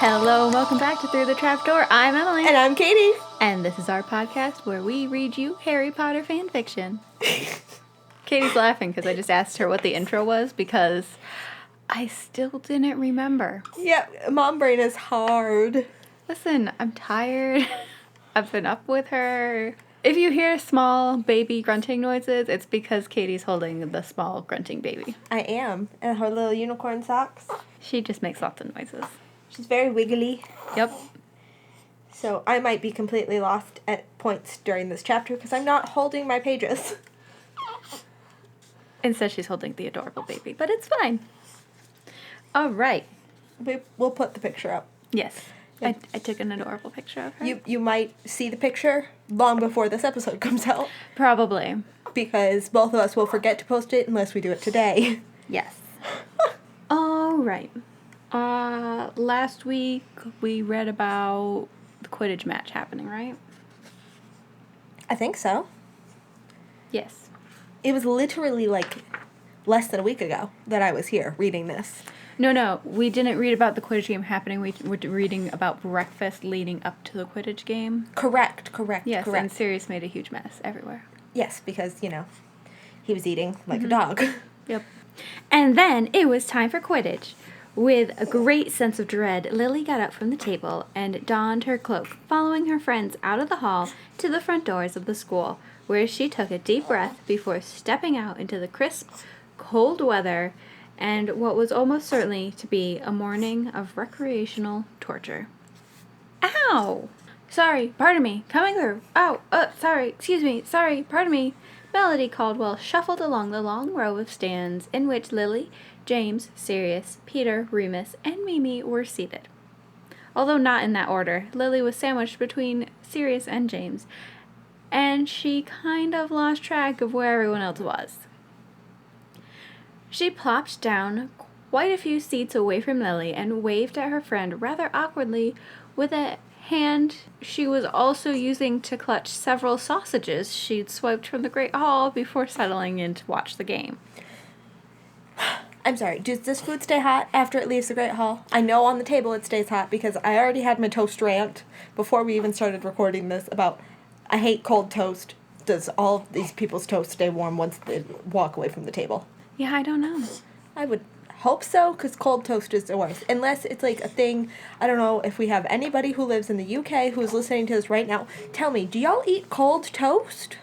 Hello and welcome back to Through the Trapdoor. I'm Emily. And I'm Katie. And this is our podcast where we read you Harry Potter fan fiction. Katie's laughing because I just asked her what the intro was because I still didn't remember. Yeah, mom brain is hard. Listen, I'm tired. I've been up with her. If you hear small baby grunting noises, it's because Katie's holding the small grunting baby. I am. And her little unicorn socks. She just makes lots of noises. She's very wiggly. Yep. So I might be completely lost at points during this chapter because I'm not holding my pages. Instead, she's holding the adorable baby, but it's fine. All right. We'll put the picture up. Yes. I took an adorable picture of her. You might see the picture long before this episode comes out. Probably. Because both of us will forget to post it unless we do it today. Yes. All right. Last week we read about the Quidditch match happening, right? I think so. Yes. It was literally like less than a week ago that I was here reading this. No, we didn't read about the Quidditch game happening. We were reading about breakfast leading up to the Quidditch game. Correct. Yes, and Sirius made a huge mess everywhere. Yes, because, he was eating like a dog. Yep. And then it was time for Quidditch. With a great sense of dread, Lily got up from the table and donned her cloak, following her friends out of the hall to the front doors of the school, where she took a deep breath before stepping out into the crisp, cold weather and what was almost certainly to be a morning of recreational torture. Ow! Sorry, pardon me, coming through. Oh, sorry, excuse me, sorry, pardon me. Melody Caldwell shuffled along the long row of stands in which Lily, James, Sirius, Peter, Remus, and Mimi were seated. Although not in that order, Lily was sandwiched between Sirius and James, and she kind of lost track of where everyone else was. She plopped down quite a few seats away from Lily and waved at her friend rather awkwardly with a hand she was also using to clutch several sausages she'd swiped from the Great Hall before settling in to watch the game. I'm sorry, does this food stay hot after it leaves the Great Hall? I know on the table it stays hot because I already had my toast rant before we even started recording this about I hate cold toast. Does all of these people's toast stay warm once they walk away from the table? Yeah, I don't know. I would hope so, because cold toast is the worst. Unless it's like a thing, I don't know if we have anybody who lives in the UK who is listening to this right now. Tell me, do y'all eat cold toast?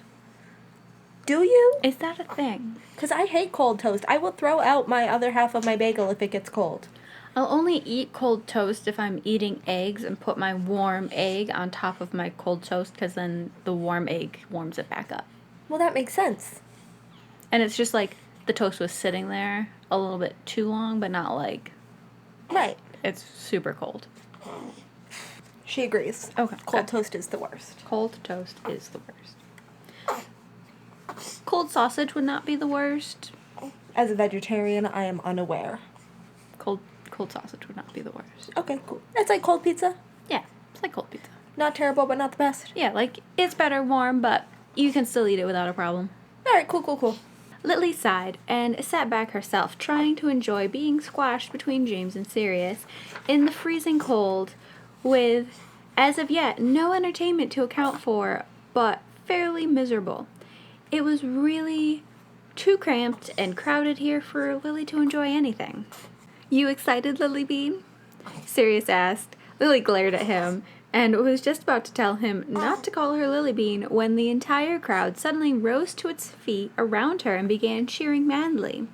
Do you? Is that a thing? Because I hate cold toast. I will throw out my other half of my bagel if it gets cold. I'll only eat cold toast if I'm eating eggs and put my warm egg on top of my cold toast because then the warm egg warms it back up. Well, that makes sense. And it's just like the toast was sitting there a little bit too long, but not like... Right. It's super cold. She agrees. Okay. Cold toast is the worst. Cold toast is the worst. Cold sausage would not be the worst. As a vegetarian, I am unaware. Cold sausage would not be the worst. Okay, cool. It's like cold pizza. Yeah, it's like cold pizza. Not terrible, but not the best. Yeah, like, it's better warm, but you can still eat it without a problem. Alright, cool. Lily sighed and sat back herself, trying to enjoy being squashed between James and Sirius in the freezing cold with, as of yet, no entertainment to account for, but fairly miserable. It was really too cramped and crowded here for Lily to enjoy anything. You excited, Lily Bean? Sirius asked. Lily glared at him and was just about to tell him not to call her Lily Bean when the entire crowd suddenly rose to its feet around her and began cheering madly.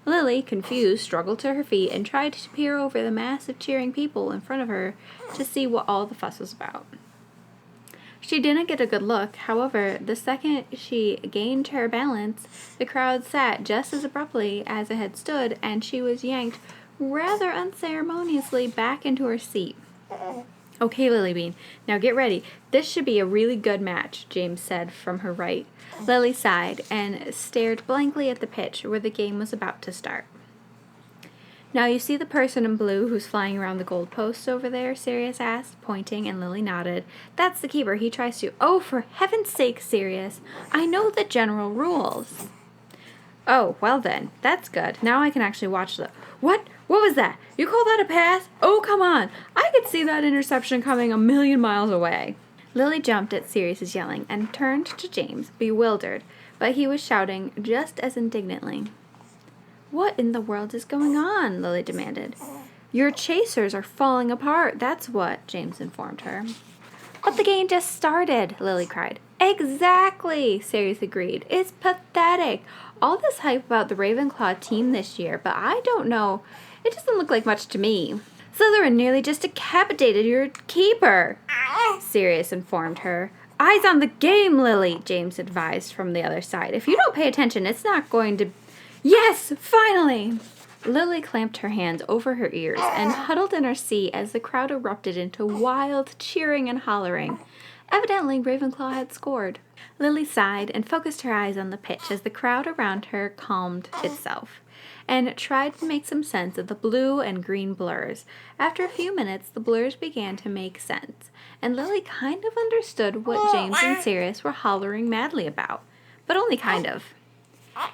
Lily, confused, struggled to her feet and tried to peer over the mass of cheering people in front of her to see what all the fuss was about. She didn't get a good look. However, the second she gained her balance, the crowd sat just as abruptly as it had stood, and she was yanked rather unceremoniously back into her seat. Okay, Lily Bean, now get ready. This should be a really good match, James said from her right. Lily sighed and stared blankly at the pitch where the game was about to start. Now you see the person in blue who's flying around the goalposts over there? Sirius asked, pointing, and Lily nodded. That's the keeper. He tries to... Oh, for heaven's sake, Sirius. I know the general rules. Oh, well then. That's good. Now I can actually watch the... What? What was that? You call that a pass? Oh, come on. I could see that interception coming 1,000,000 miles away. Lily jumped at Sirius's yelling and turned to James, bewildered, but he was shouting just as indignantly. What in the world is going on? Lily demanded. Your chasers are falling apart, that's what, James informed her. But the game just started, Lily cried. Exactly, Sirius agreed. It's pathetic. All this hype about the Ravenclaw team this year, but I don't know. It doesn't look like much to me. Slytherin nearly just decapitated your keeper, Sirius informed her. Eyes on the game, Lily, James advised from the other side. If you don't pay attention, it's not going to... Yes, finally! Lily clamped her hands over her ears and huddled in her seat as the crowd erupted into wild cheering and hollering. Evidently, Ravenclaw had scored. Lily sighed and focused her eyes on the pitch as the crowd around her calmed itself and tried to make some sense of the blue and green blurs. After a few minutes, the blurs began to make sense, and Lily kind of understood what James and Sirius were hollering madly about, but only kind of.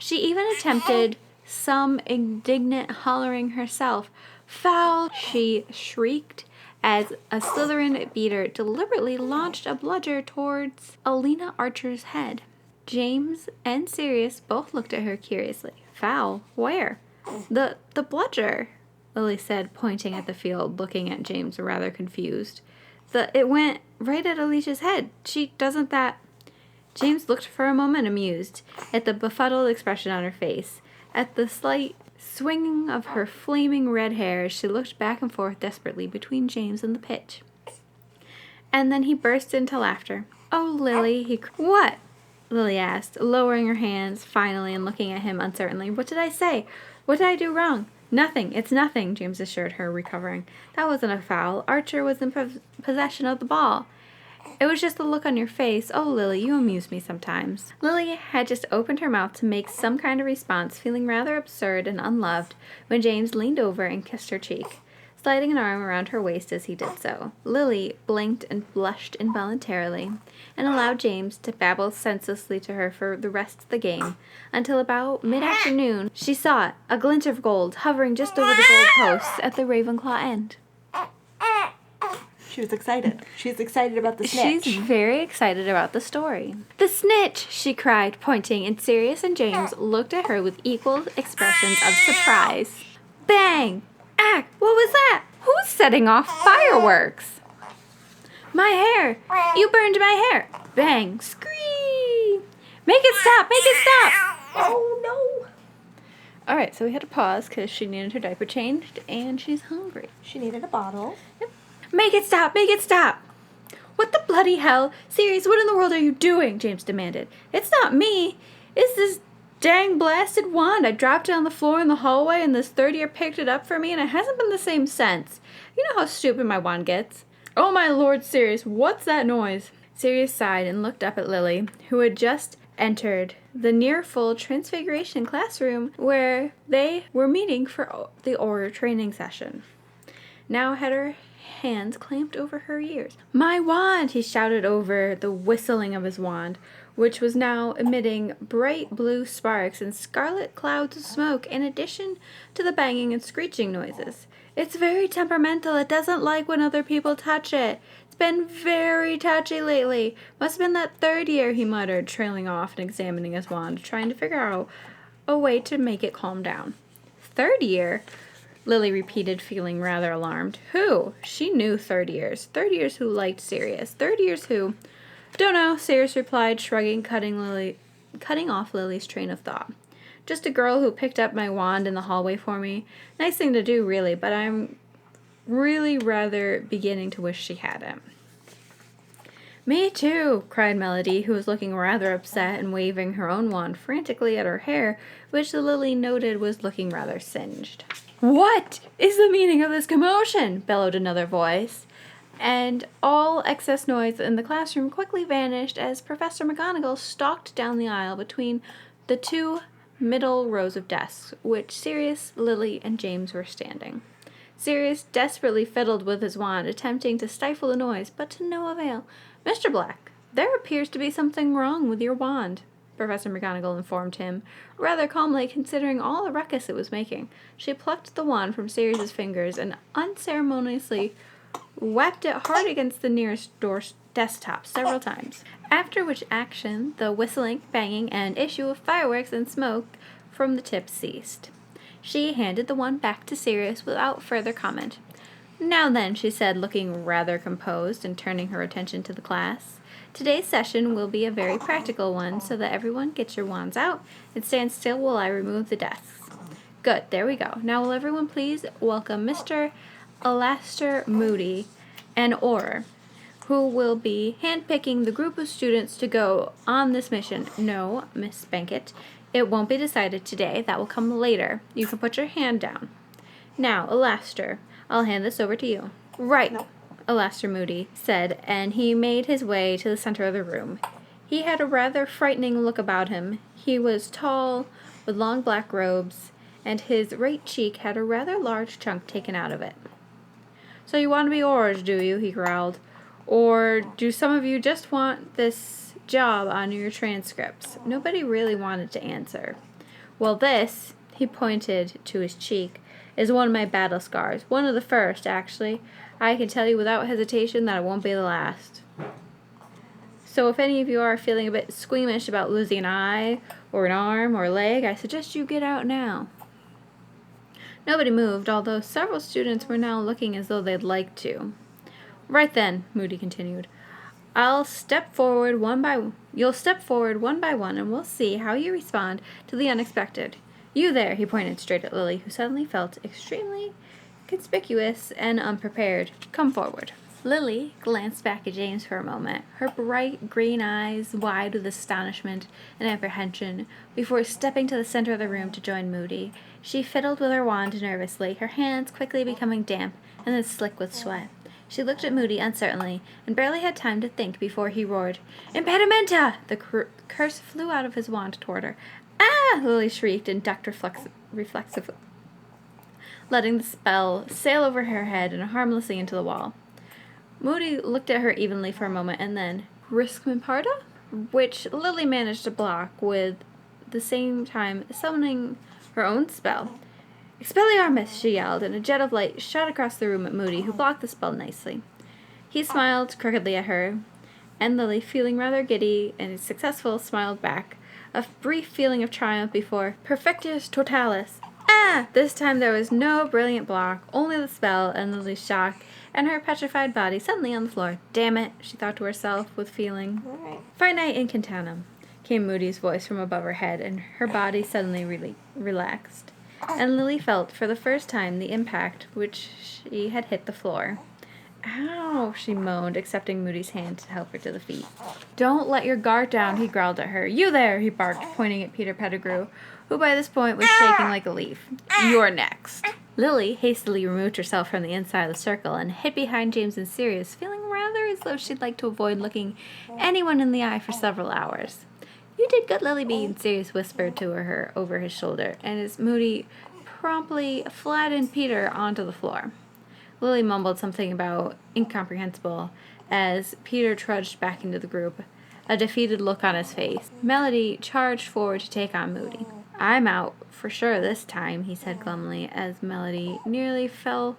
She even attempted some indignant hollering herself. Foul, she shrieked as a Slytherin beater deliberately launched a bludger towards Alina Archer's head. James and Sirius both looked at her curiously. Foul? Where? The bludger, Lily said, pointing at the field, looking at James rather confused. It went right at Alicia's head. Doesn't that... James looked for a moment amused at the befuddled expression on her face, at the slight swinging of her flaming red hair as she looked back and forth desperately between James and the pitch. And then he burst into laughter. Oh, Lily, he cried. What? Lily asked, lowering her hands finally and looking at him uncertainly. What did I say? What did I do wrong? Nothing. It's nothing, James assured her, recovering. That wasn't a foul. Archer was in possession of the ball. It was just the look on your face. Oh, Lily, you amuse me sometimes. Lily had just opened her mouth to make some kind of response, feeling rather absurd and unloved, when James leaned over and kissed her cheek, sliding an arm around her waist as he did so. Lily blinked and blushed involuntarily, and allowed James to babble senselessly to her for the rest of the game, until about mid-afternoon she saw it, a glint of gold, hovering just over the goal posts at the Ravenclaw end. She was excited. She's excited about the snitch. She's very excited about the story. The snitch, she cried, pointing, and Sirius and James looked at her with equal expressions of surprise. Bang! Ack! What was that? Who's setting off fireworks? My hair! You burned my hair! Bang! Scream! Make it stop! Make it stop! Oh, no! Alright, so we had to pause because she needed her diaper changed and she's hungry. She needed a bottle. Yep. Make it stop! Make it stop! What the bloody hell? Sirius, what in the world are you doing? James demanded. It's not me. It's this dang blasted wand. I dropped it on the floor in the hallway and this third year picked it up for me and it hasn't been the same since. You know how stupid my wand gets. Oh my lord, Sirius, what's that noise? Sirius sighed and looked up at Lily, who had just entered the near-full Transfiguration classroom where they were meeting for the Auror training session. Now had her hands clamped over her ears. My wand, he shouted over the whistling of his wand, which was now emitting bright blue sparks and scarlet clouds of smoke in addition to the banging and screeching noises. It's very temperamental. It doesn't like when other people touch it. It's been very touchy lately. Must have been that third year, he muttered, trailing off and examining his wand, trying to figure out a way to make it calm down. Third year? Lily repeated, feeling rather alarmed. Who? She knew third years. Third years who liked Sirius. Third years who... Don't know, Sirius replied, shrugging, cutting off Lily's train of thought. Just a girl who picked up my wand in the hallway for me. Nice thing to do, really, but I'm really rather beginning to wish she hadn't. Me too, cried Melody, who was looking rather upset and waving her own wand frantically at her hair, which the Lily noted was looking rather singed. What is the meaning of this commotion? Bellowed another voice, and all excess noise in the classroom quickly vanished as Professor McGonagall stalked down the aisle between the two middle rows of desks, which Sirius, Lily, and James were standing. Sirius desperately fiddled with his wand, attempting to stifle the noise, but to no avail. Mr. Black, there appears to be something wrong with your wand. Professor McGonagall informed him, rather calmly considering all the ruckus it was making. She plucked the wand from Sirius's fingers and unceremoniously whacked it hard against the nearest door's desktop several times, after which action the whistling, banging, and issue of fireworks and smoke from the tip ceased. She handed the wand back to Sirius without further comment. "Now then," she said, looking rather composed and turning her attention to the class. "Today's session will be a very practical one, so that everyone get your wands out and stand still while I remove the desks. Good, there we go. Now will everyone please welcome Mr. Alastor Moody, an Auror, who will be handpicking the group of students to go on this mission. No, Miss Bankett, it won't be decided today. That will come later. You can put your hand down. Now, Alastor, I'll hand this over to you." "Right," no. Alastor Moody said, and he made his way to the center of the room. He had a rather frightening look about him. He was tall, with long black robes, and his right cheek had a rather large chunk taken out of it. "So you want to be Aurors, do you?" he growled. "Or do some of you just want this job on your transcripts?" Nobody really wanted to answer. "Well, this," he pointed to his cheek, "is one of my battle scars. One of the first, actually. I can tell you without hesitation that it won't be the last. So if any of you are feeling a bit squeamish about losing an eye, or an arm, or a leg, I suggest you get out now." Nobody moved, although several students were now looking as though they'd like to. "Right then," Moody continued. You'll step forward one by one, and we'll see how you respond to the unexpected. You there," he pointed straight at Lily, who suddenly felt extremely conspicuous and unprepared. "Come forward." Lily glanced back at James for a moment, her bright green eyes wide with astonishment and apprehension, before stepping to the center of the room to join Moody. She fiddled with her wand nervously, her hands quickly becoming damp and then slick with sweat. She looked at Moody uncertainly, and barely had time to think before he roared, "Impedimenta!" The curse flew out of his wand toward her. "Ah!" Lily shrieked and ducked reflexively, letting the spell sail over her head and harmlessly into the wall. Moody looked at her evenly for a moment, and then, "Riskman which Lily managed to block with the same time summoning her own spell. "Expelliarmus!" she yelled, and a jet of light shot across the room at Moody, who blocked the spell nicely. He smiled crookedly at her, and Lily, feeling rather giddy and successful, smiled back, a brief feeling of triumph before Perfectus Totalis. Ah! This time there was no brilliant block, only the spell and Lily's shock, and her petrified body suddenly on the floor. "Damn it," she thought to herself with feeling. Right. "Finite incantanum," came Moody's voice from above her head, and her body suddenly relaxed, and Lily felt for the first time the impact which she had hit the floor. "Ow," she moaned, accepting Moody's hand to help her to the feet. "Don't let your guard down," he growled at her. "You there," he barked, pointing at Peter Pettigrew, who by this point was shaking like a leaf. "You're next." Lily hastily removed herself from the inside of the circle and hid behind James and Sirius, feeling rather as though she'd like to avoid looking anyone in the eye for several hours. "You did good, Lily Bean," Sirius whispered to her over his shoulder, and as Moody promptly flattened Peter onto the floor. Lily mumbled something about incomprehensible as Peter trudged back into the group, a defeated look on his face. Melody charged forward to take on Moody. "I'm out for sure this time," he said glumly, as Melody nearly fell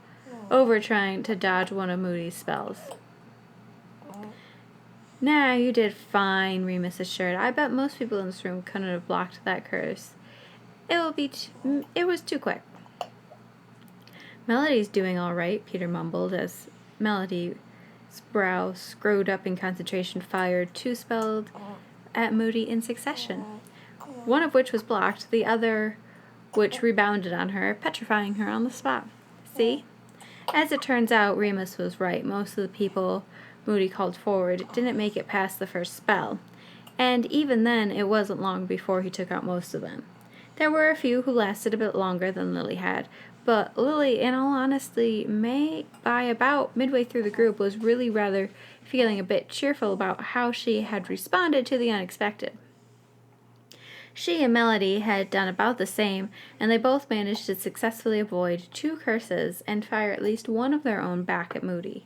over trying to dodge one of Moody's spells. "Nah, you did fine," Remus assured. "I bet most people in this room couldn't have blocked that curse. It was too quick." "Melody's doing all right," Peter mumbled, as Melody's brow, screwed up in concentration, fired 2 spells at Moody in succession, one of which was blocked, the other which rebounded on her, petrifying her on the spot. "See?" As it turns out, Remus was right. Most of the people Moody called forward didn't make it past the first spell, and even then it wasn't long before he took out most of them. There were a few who lasted a bit longer than Lily had, but Lily, in all honesty, by about midway through the group, was really rather feeling a bit cheerful about how she had responded to the unexpected. She and Melody had done about the same, and they both managed to successfully avoid 2 curses and fire at least one of their own back at Moody.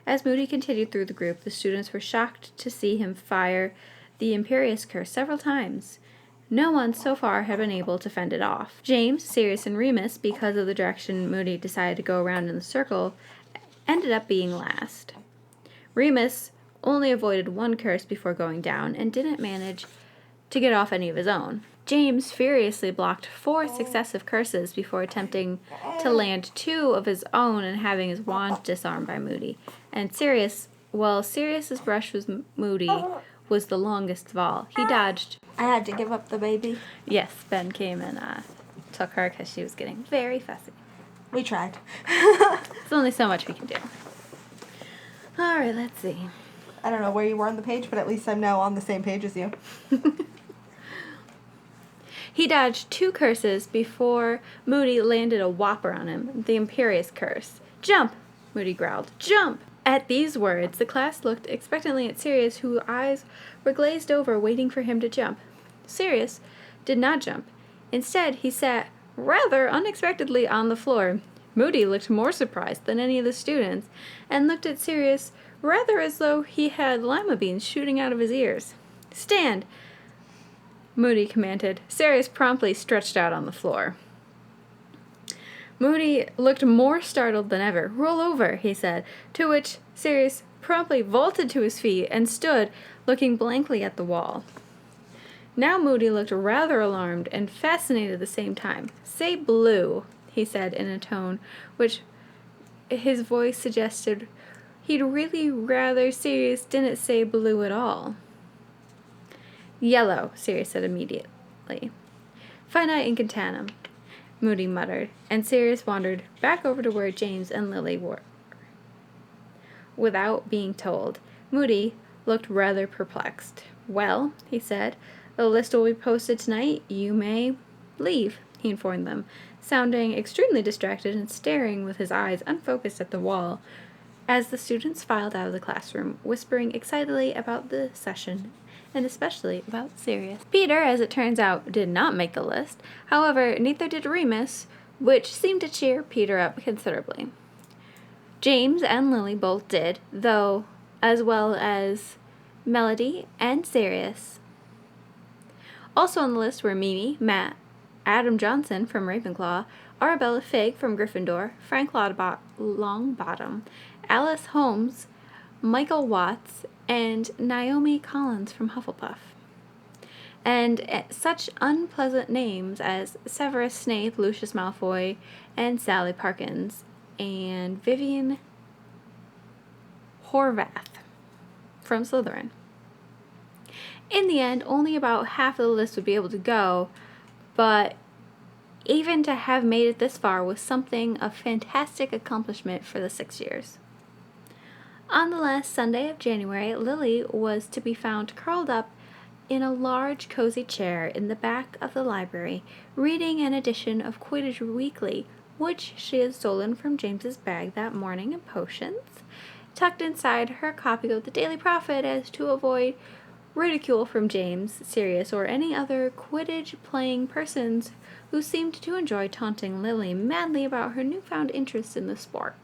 As Moody continued through the group, the students were shocked to see him fire the Imperious Curse several times. No one so far had been able to fend it off. James, Sirius, and Remus, because of the direction Moody decided to go around in the circle, ended up being last. Remus only avoided one curse before going down and didn't manage to get off any of his own. James furiously blocked 4 successive curses before attempting to land 2 of his own and having his wand disarmed by Moody. And Sirius's brush with Moody was the longest of all. He dodged. I had to give up the baby. Yes, Ben came and took her because she was getting very fussy. We tried. There's only so much we can do. All right, let's see. I don't know where you were on the page, but at least I'm now on the same page as you. He dodged 2 curses before Moody landed a whopper on him, the Imperious Curse. "Jump!" Moody growled. "Jump!" At these words, the class looked expectantly at Sirius, whose eyes were glazed over, waiting for him to jump. Sirius did not jump. Instead, he sat rather unexpectedly on the floor. Moody looked more surprised than any of the students, and looked at Sirius rather as though he had lima beans shooting out of his ears. "Stand!" Moody commanded. Sirius promptly stretched out on the floor. Moody looked more startled than ever. "Roll over," he said, to which Sirius promptly vaulted to his feet and stood looking blankly at the wall. Now Moody looked rather alarmed and fascinated at the same time. "Say blue," he said in a tone which his voice suggested he'd really rather Sirius didn't say blue at all. "Yellow," Sirius said immediately. "Finite incantatem," Moody muttered, and Sirius wandered back over to where James and Lily were. Without being told, Moody looked rather perplexed. "Well," he said, "the list will be posted tonight. You may leave," he informed them, sounding extremely distracted and staring with his eyes unfocused at the wall as the students filed out of the classroom, whispering excitedly about the session and especially about Sirius. Peter, as it turns out, did not make the list. However, neither did Remus, which seemed to cheer Peter up considerably. James and Lily both did, though, as well as Melody and Sirius. Also on the list were Mimi, Matt, Adam Johnson from Ravenclaw, Arabella Figg from Gryffindor, Frank Longbottom, Alice Holmes, Michael Watts, and Naomi Collins from Hufflepuff. And such unpleasant names as Severus Snape, Lucius Malfoy, and Sally Parkins, and Vivian Horvath from Slytherin. In the end, only about half of the list would be able to go, but even to have made it this far was something of fantastic accomplishment for the 6 years. On the last Sunday of January, Lily was to be found curled up in a large, cozy chair in the back of the library, reading an edition of Quidditch Weekly, which she had stolen from James's bag that morning in potions, tucked inside her copy of the Daily Prophet as to avoid ridicule from James, Sirius, or any other Quidditch-playing persons who seemed to enjoy taunting Lily madly about her newfound interest in the sport.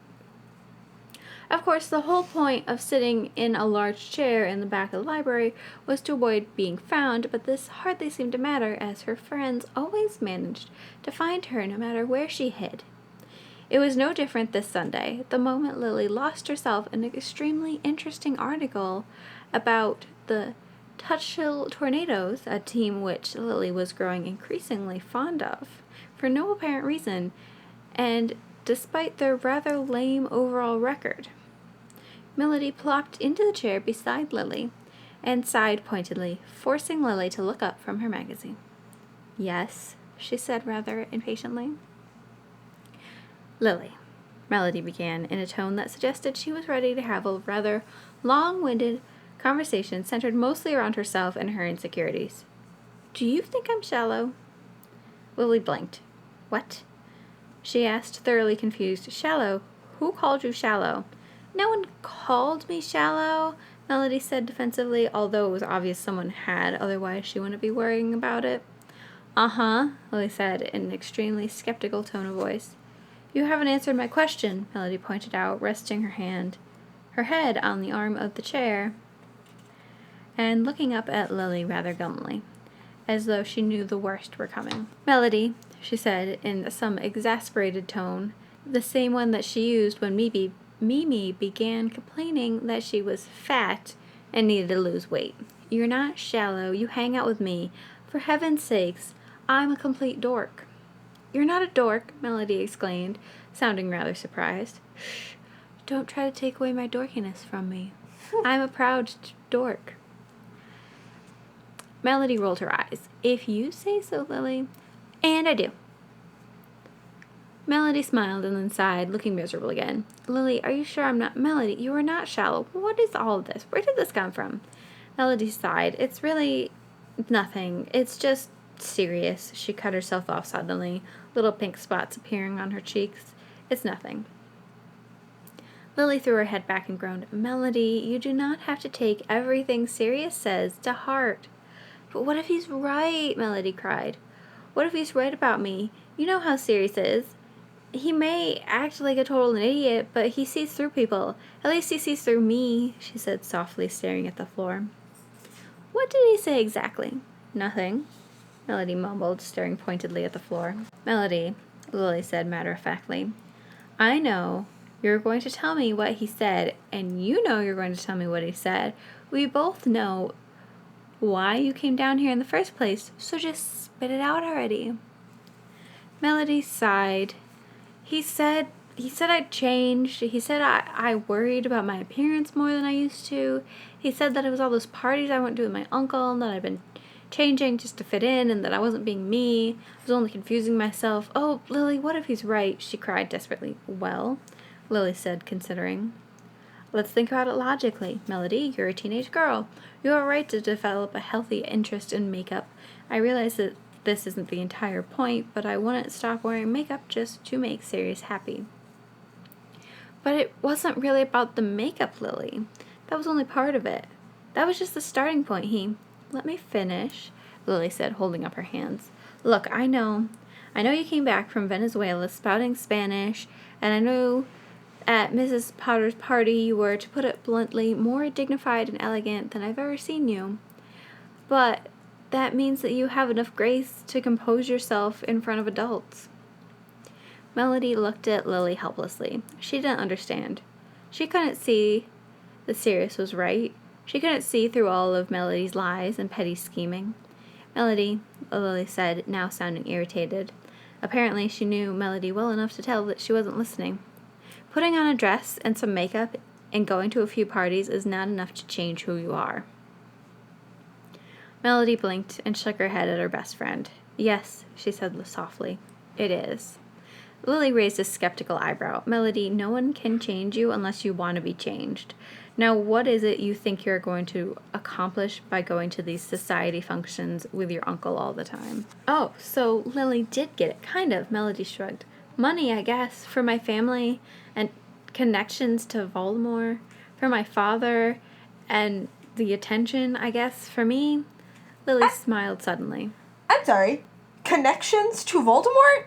Of course, the whole point of sitting in a large chair in the back of the library was to avoid being found, but this hardly seemed to matter, as her friends always managed to find her no matter where she hid. It was no different this Sunday, the moment Lily lost herself in an extremely interesting article about the Tuthill Tornadoes, a team which Lily was growing increasingly fond of, for no apparent reason, and despite their rather lame overall record. Melody plopped into the chair beside Lily and sighed pointedly, forcing Lily to look up from her magazine. "Yes," she said rather impatiently. "Lily," Melody began in a tone that suggested she was ready to have a rather long-winded conversation centered mostly around herself and her insecurities. "Do you think I'm shallow?" Lily blinked. "What?" she asked, thoroughly confused. "Shallow? Who called you shallow?" "No one called me shallow," Melody said defensively, although it was obvious someone had, otherwise she wouldn't be worrying about it. "Uh-huh," Lily said in an extremely skeptical tone of voice. "You haven't answered my question," Melody pointed out, resting her head on the arm of the chair. and looking up at Lily rather glumly, as though she knew the worst were coming. "Melody," she said in some exasperated tone, the same one that she used when Mimi began complaining that she was fat and needed to lose weight. "You're not shallow. You hang out with me. For heaven's sakes, I'm a complete dork." "You're not a dork," Melody exclaimed, sounding rather surprised. "Shh, don't try to take away my dorkiness from me. I'm a proud dork." Melody rolled her eyes. "If you say so, Lily." "And I do." Melody smiled and then sighed, looking miserable again. "Lily, are you sure I'm not—" "Melody, you are not shallow. What is all this? Where did this come from?" Melody sighed. "It's really nothing. It's just serious." She cut herself off suddenly, little pink spots appearing on her cheeks. "It's nothing." Lily threw her head back and groaned. "Melody, you do not have to take everything Sirius says to heart." "But what if he's right?" Melody cried. "What if he's right about me? You know how Sirius is. He may act like a total idiot, but he sees through people. At least he sees through me," she said softly, staring at the floor. "What did he say exactly?" "Nothing," Melody mumbled, staring pointedly at the floor. "Melody," Lily said matter-of-factly, "I know you're going to tell me what he said, and you know you're going to tell me what he said. We both know why you came down here in the first place, so just spit it out already." Melody sighed. He said I'd changed. He said I worried about my appearance more than I used to. He said that it was all those parties I went to with my uncle and that I'd been changing just to fit in and that I wasn't being me. I was only confusing myself. "Oh, Lily, what if he's right?" she cried desperately. "Well," Lily said, considering. "Let's think about it logically. Melody, you're a teenage girl. You have a right to develop a healthy interest in makeup. I realize that this isn't the entire point, but I wouldn't stop wearing makeup just to make Sirius happy." "But it wasn't really about the makeup, Lily. That was only part of it. That was just the starting point. Let me finish," Lily said, holding up her hands. "Look, I know you came back from Venezuela spouting Spanish, and I know at Mrs. Potter's party you were, to put it bluntly, more dignified and elegant than I've ever seen you. But that means that you have enough grace to compose yourself in front of adults." Melody looked at Lily helplessly. She didn't understand. She couldn't see that Sirius was right. She couldn't see through all of Melody's lies and petty scheming. "Melody," Lily said, now sounding irritated. Apparently she knew Melody well enough to tell that she wasn't listening. "Putting on a dress and some makeup and going to a few parties is not enough to change who you are." Melody blinked and shook her head at her best friend. "Yes," she said softly, "it is." Lily raised a skeptical eyebrow. "Melody, no one can change you unless you want to be changed. Now, what is it you think you're going to accomplish by going to these society functions with your uncle all the time?" "Oh, so Lily did get it, kind of," Melody shrugged. "Money, I guess, for my family, and connections to Voldemort, for my father, and the attention, I guess, for me." Lily smiled suddenly. I'm sorry. Connections to Voldemort?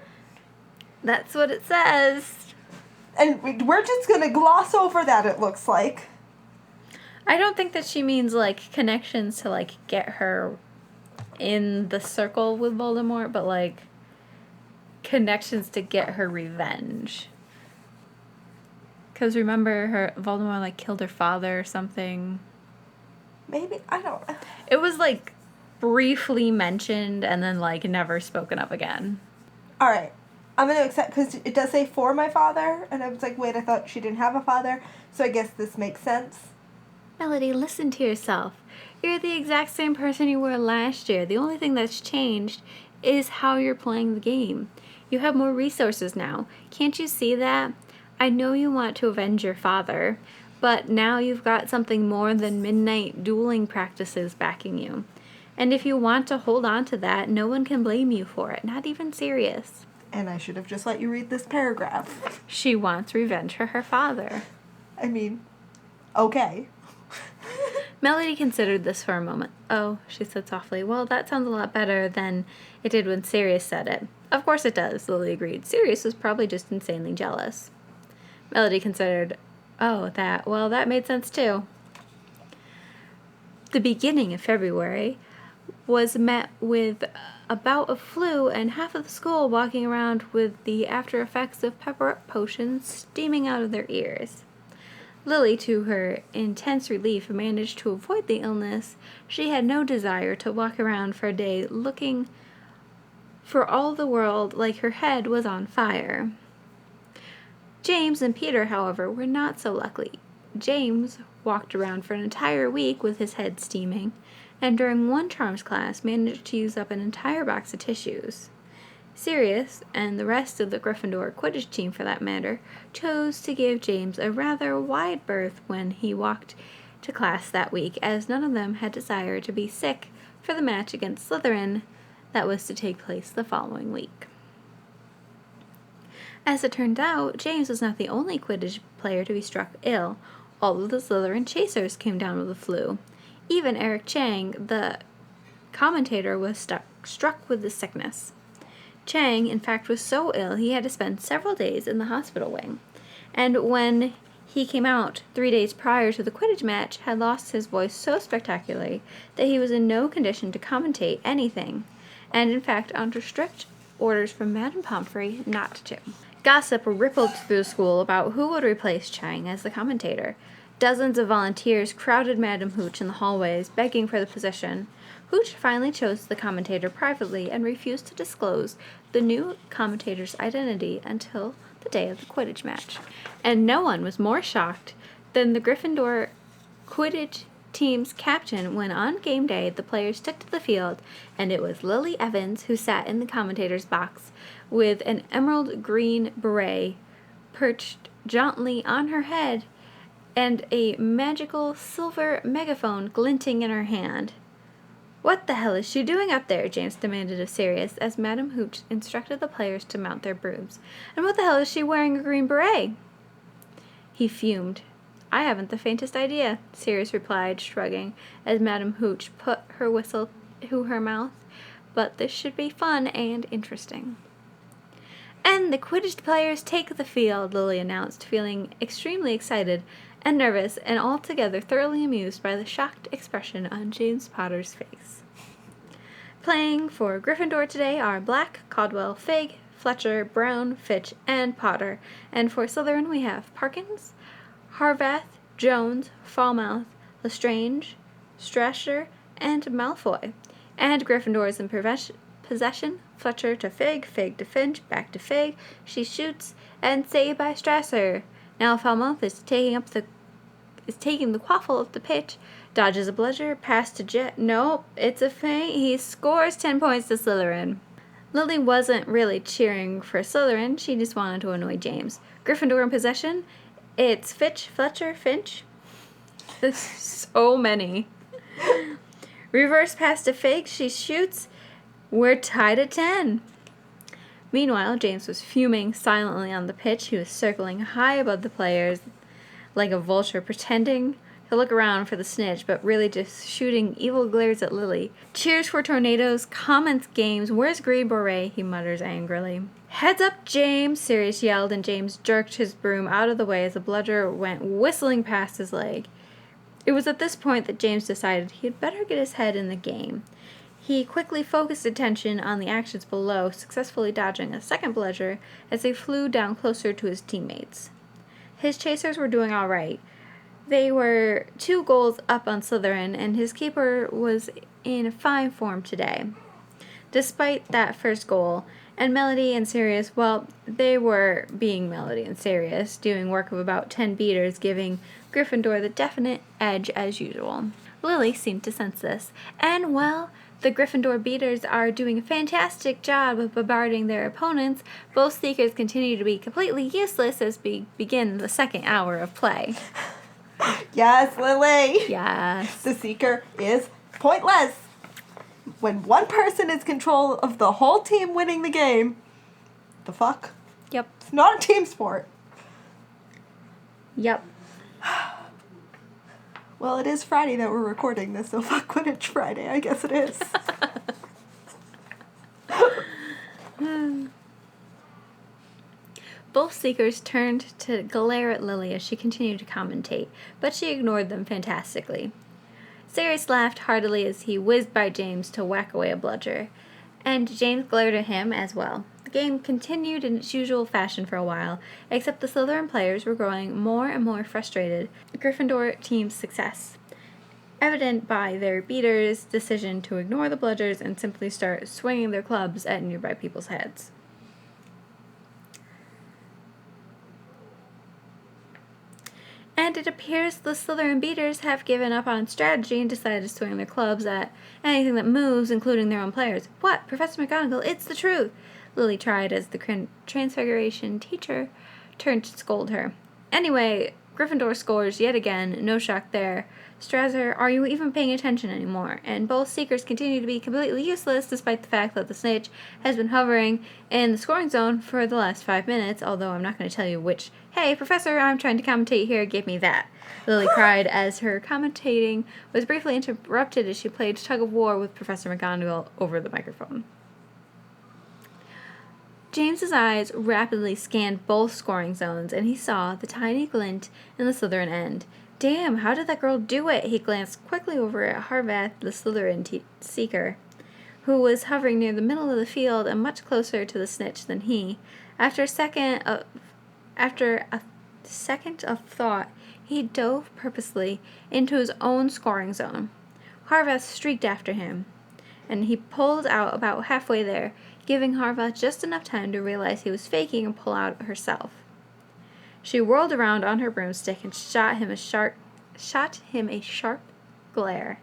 "That's what it says." And we're just gonna gloss over that, it looks like. I don't think that she means, like, connections to, like, get her in the circle with Voldemort, but, like, connections to get her revenge. Because remember, Voldemort, like, killed her father or something. Maybe, I don't know. It was, like, briefly mentioned and then, like, never spoken of again. Alright. I'm going to accept, because it does say for my father, and I was like, wait, I thought she didn't have a father, so I guess this makes sense. Melody, listen to yourself. You're the exact same person you were last year. The only thing that's changed is how you're playing the game. You have more resources now. Can't you see that? I know you want to avenge your father, but now you've got something more than midnight dueling practices backing you. And if you want to hold on to that, no one can blame you for it, not even Sirius. And I should have just let you read this paragraph. She wants revenge for her father. I mean, okay. Melody considered this for a moment. "Oh," she said softly, "well, that sounds a lot better than it did when Sirius said it." "Of course it does," Lily agreed. "Sirius was probably just insanely jealous." Melody considered. "Oh, that made sense too." The beginning of February was met with a bout of flu and half of the school walking around with the after effects of pepper-up potions steaming out of their ears. Lily, to her intense relief, managed to avoid the illness. She had no desire to walk around for a day looking for all the world like her head was on fire. James and Peter, however, were not so lucky. James walked around for an entire week with his head steaming, and during one charms class managed to use up an entire box of tissues. Sirius, and the rest of the Gryffindor Quidditch team for that matter, chose to give James a rather wide berth when he walked to class that week, as none of them had desire to be sick for the match against Slytherin that was to take place the following week. As it turned out, James was not the only Quidditch player to be struck ill. All of the Slytherin chasers came down with the flu. Even Eric Chang, the commentator, was struck with the sickness. Chang, in fact, was so ill he had to spend several days in the hospital wing, and when he came out 3 days prior to the Quidditch match, had lost his voice so spectacularly that he was in no condition to commentate anything, and in fact under strict orders from Madame Pomfrey not to. Gossip rippled through the school about who would replace Chang as the commentator. Dozens of volunteers crowded Madame Hooch in the hallways, begging for the position. Hooch finally chose the commentator privately and refused to disclose the new commentator's identity until the day of the Quidditch match. And no one was more shocked than the Gryffindor Quidditch team's captain when on game day the players took to the field, and it was Lily Evans who sat in the commentator's box with an emerald green beret perched jauntily on her head and a magical silver megaphone glinting in her hand. "What the hell is she doing up there?" James demanded of Sirius as Madame Hooch instructed the players to mount their brooms. "And what the hell is she wearing a green beret?" He fumed. "I haven't the faintest idea," Sirius replied, shrugging, as Madame Hooch put her whistle to her mouth. "But this should be fun and interesting." "And the Quidditch players take the field," Lily announced, feeling extremely excited and nervous and altogether thoroughly amused by the shocked expression on James Potter's face. Playing for Gryffindor today are Black, Caldwell, Fig, Fletcher, Brown, Fitch, and Potter. And for Slytherin we have Parkins, Harvath, Jones, Falmouth, Lestrange, Strasher, and Malfoy. And Gryffindor is in possession, Fletcher to Fig, Fig to Finch, back to Fig, she shoots, and saved by Strasser. Now Falmouth is taking the quaffle of the pitch, dodges a bludger, pass to Jet. Nope, it's a feint. He scores 10 points to Slytherin. Lily wasn't really cheering for Slytherin. She just wanted to annoy James. Gryffindor in possession. It's Fitch, Fletcher, Finch. There's so many. Reverse pass to Fig. She shoots. We're tied at 10. Meanwhile, James was fuming silently on the pitch. He was circling high above the players like a vulture, pretending to look around for the snitch, but really just shooting evil glares at Lily. "Cheers for tornadoes, comments games, where's Green Beret?" he mutters angrily. "Heads up, James!" Sirius yelled, and James jerked his broom out of the way as the bludger went whistling past his leg. It was at this point that James decided he had better get his head in the game. He quickly focused attention on the actions below, successfully dodging a second bludger as they flew down closer to his teammates. His chasers were doing all right. They were 2 goals up on Slytherin, and his keeper was in fine form today. Despite that first goal, and Melody and Sirius, well, they were being Melody and Sirius, doing work of about 10 beaters, giving Gryffindor the definite edge as usual. Lily seemed to sense this, and, well, the Gryffindor beaters are doing a fantastic job of bombarding their opponents. Both Seekers continue to be completely useless as we begin the second hour of play. Yes, Lily. Yes. The Seeker is pointless. When one person is control of the whole team winning the game, the fuck? Yep. It's not a team sport. Yep. Well, it is Friday that we're recording this, so fuck Quidditch Friday. I guess it is. Both Seekers turned to glare at Lily as she continued to commentate, but she ignored them fantastically. Sirius laughed heartily as he whizzed by James to whack away a bludger, and James glared at him as well. The game continued in its usual fashion for a while, except the Slytherin players were growing more and more frustrated at Gryffindor team's success, evident by their beaters' decision to ignore the bludgers and simply start swinging their clubs at nearby people's heads. And it appears the Slytherin beaters have given up on strategy and decided to swing their clubs at anything that moves, including their own players. What? Professor McGonagall, it's the truth! Lily tried as the Transfiguration teacher turned to scold her. Anyway, Gryffindor scores yet again, no shock there. Strasser, are you even paying attention anymore? And both seekers continue to be completely useless despite the fact that the snitch has been hovering in the scoring zone for the last 5 minutes, although I'm not going to tell you which. Hey, Professor, I'm trying to commentate here, give me that. Lily cried as her commentating was briefly interrupted as she played tug-of-war with Professor McGonagall over the microphone. James's eyes rapidly scanned both scoring zones, and he saw the tiny glint in the Slytherin end. Damn, how did that girl do it? He glanced quickly over at Harvath, the Slytherin seeker, who was hovering near the middle of the field and much closer to the snitch than he. After a second of thought, he dove purposely into his own scoring zone. Harvath streaked after him, and he pulled out about halfway there, giving Harvath just enough time to realize he was faking and pull out herself. She whirled around on her broomstick and shot him a sharp glare.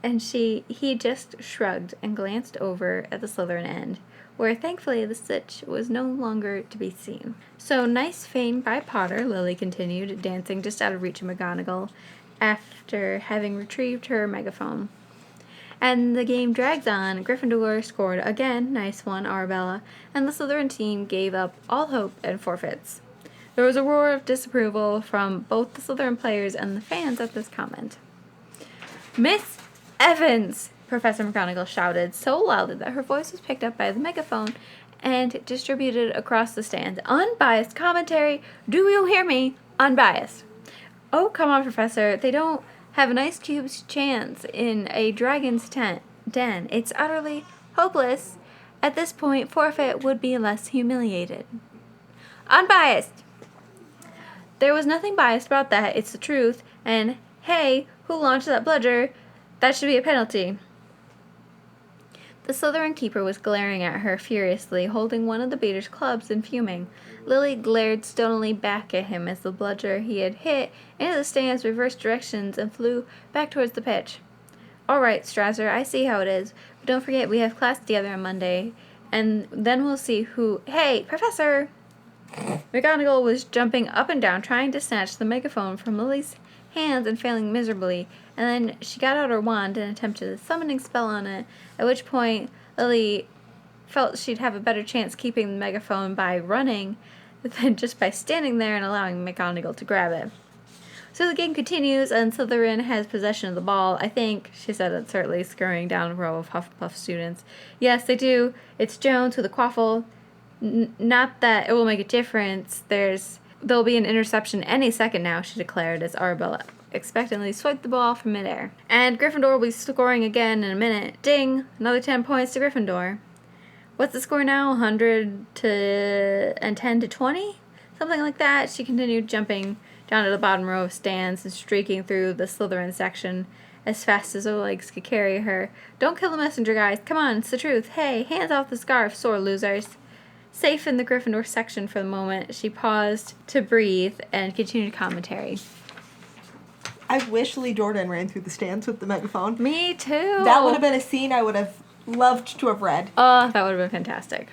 And he just shrugged and glanced over at the Slytherin end, where thankfully the snitch was no longer to be seen. So nice feign by Potter, Lily continued, dancing just out of reach of McGonagall, after having retrieved her megaphone. And the game drags on. Gryffindor scored again, nice one, Arabella, and the Slytherin team gave up all hope and forfeits. There was a roar of disapproval from both the Slytherin players and the fans at this comment. Miss Evans! Professor McGonagall shouted so loudly that her voice was picked up by the megaphone and distributed across the stands. Unbiased commentary! Do you hear me? Unbiased. Oh, come on, Professor. They don't have an ice cube's chance in a dragon's den. It's utterly hopeless. At this point, forfeit would be less humiliated. Unbiased! There was nothing biased about that. It's the truth. And, hey, who launched that bludger? That should be a penalty. The Slytherin keeper was glaring at her furiously, holding one of the beater's clubs and fuming. Lily glared stonily back at him as the bludger he had hit into the stands reversed directions and flew back towards the pitch. All right, Strasser, I see how it is, but don't forget we have class together on Monday, and then we'll see who— Hey, Professor! McGonagall was jumping up and down, trying to snatch the megaphone from Lily's hands and failing miserably, and then she got out her wand and attempted a summoning spell on it, at which point Lily felt she'd have a better chance keeping the megaphone by running than just by standing there and allowing McGonagall to grab it. So the game continues, and Slytherin has possession of the ball, I think, she said uncertainly, scurrying down a row of Hufflepuff students. Yes, they do. It's Jones with a quaffle. Not that it will make a difference. There'll be an interception any second now, she declared as Arabella expectantly swiped the ball from midair. And Gryffindor will be scoring again in a minute. Ding! Another 10 points to Gryffindor. What's the score now? 110 to 20? Something like that. She continued jumping down to the bottom row of stands and streaking through the Slytherin section as fast as her legs could carry her. Don't kill the messenger, guys. Come on, it's the truth. Hey, hands off the scarf, sore losers. Safe in the Gryffindor section for the moment, she paused to breathe and continued commentary. I wish Lee Jordan ran through the stands with the megaphone. Me too. That would have been a scene I would have loved to have read. Oh, that would have been fantastic.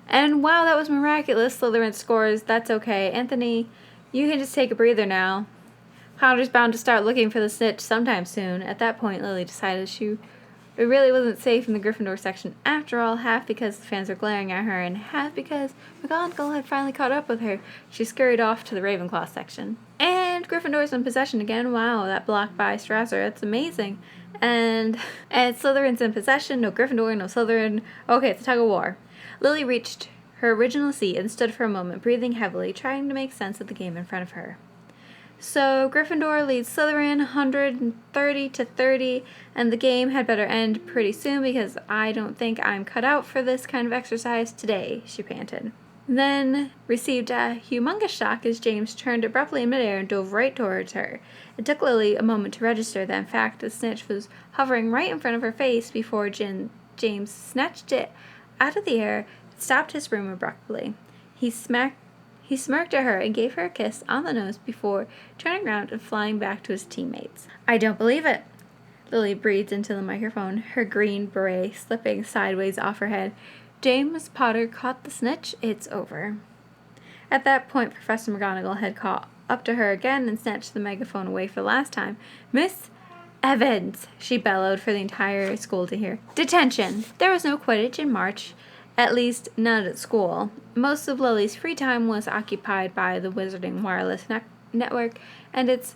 And wow, that was miraculous. Slytherin scores. That's okay. Anthony, you can just take a breather now. Potter's bound to start looking for the snitch sometime soon. At that point, Lily decided it really wasn't safe in the Gryffindor section after all, half because the fans were glaring at her and half because McGonagall had finally caught up with her. She scurried off to the Ravenclaw section. And Gryffindor's in possession again. Wow, that block by Strasser. That's amazing. And Slytherin's in possession. No Gryffindor, no Slytherin. Okay, it's a tug-of-war. Lily reached her original seat and stood for a moment, breathing heavily, trying to make sense of the game in front of her. So Gryffindor leads Slytherin 130-30, and the game had better end pretty soon because I don't think I'm cut out for this kind of exercise today, she panted. Then received a humongous shock as James turned abruptly in midair and dove right towards her. It took Lily a moment to register that in fact the snitch was hovering right in front of her face before James snatched it out of the air and stopped his broom abruptly. He smirked at her and gave her a kiss on the nose before turning around and flying back to his teammates. I don't believe it, Lily breathed into the microphone, her green beret slipping sideways off her head. James Potter caught the snitch. It's over. At that point, Professor McGonagall had caught up to her again and snatched the megaphone away for the last time. Miss Evans, she bellowed for the entire school to hear. Detention! There was no Quidditch in March, at least none at school. Most of Lily's free time was occupied by the Wizarding Wireless Network and its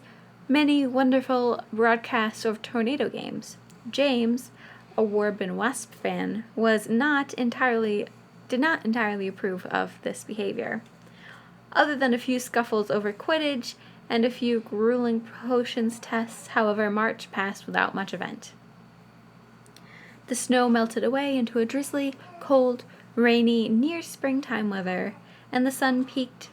many wonderful broadcasts of tornado games. James, a Warbin Wasp fan, did not entirely approve of this behavior. Other than a few scuffles over Quidditch and a few grueling potions tests, however, March passed without much event. The snow melted away into a drizzly, cold, rainy, near springtime weather, and the sun peeked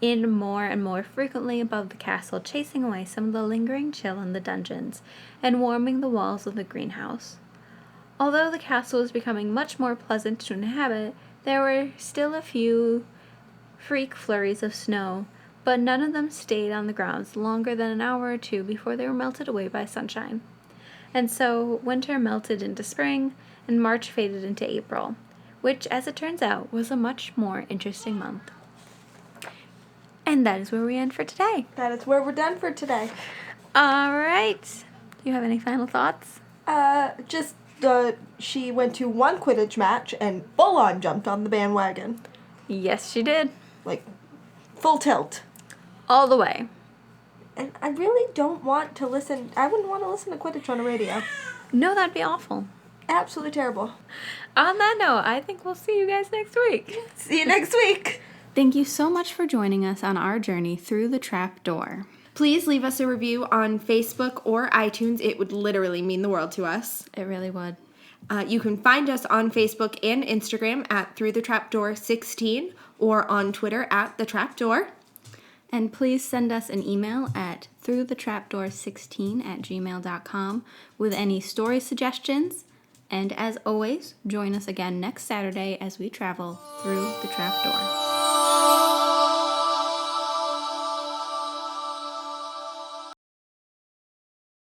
in more and more frequently above the castle, chasing away some of the lingering chill in the dungeons and warming the walls of the greenhouse. Although the castle was becoming much more pleasant to inhabit, there were still a few freak flurries of snow, but none of them stayed on the grounds longer than an hour or two before they were melted away by sunshine. And so winter melted into spring, and March faded into April, which, as it turns out, was a much more interesting month. And that is where we end for today. That is where we're done for today. All right. Do you have any final thoughts? She went to one Quidditch match and full-on jumped on the bandwagon. Yes, she did. Like, full tilt. All the way. And I really don't want to listen. I wouldn't want to listen to Quidditch on the radio. No, that'd be awful. Absolutely terrible. On that note, I think we'll see you guys next week. See you next week. Thank you so much for joining us on our journey through the trap door. Please leave us a review on Facebook or iTunes. It would literally mean the world to us. It really would. You can find us on Facebook and Instagram at Through the Trapdoor 16 or on Twitter at The Trapdoor. And please send us an email at throughthetrapdoor16@gmail.com with any story suggestions. And as always, join us again next Saturday as we travel through the trapdoor.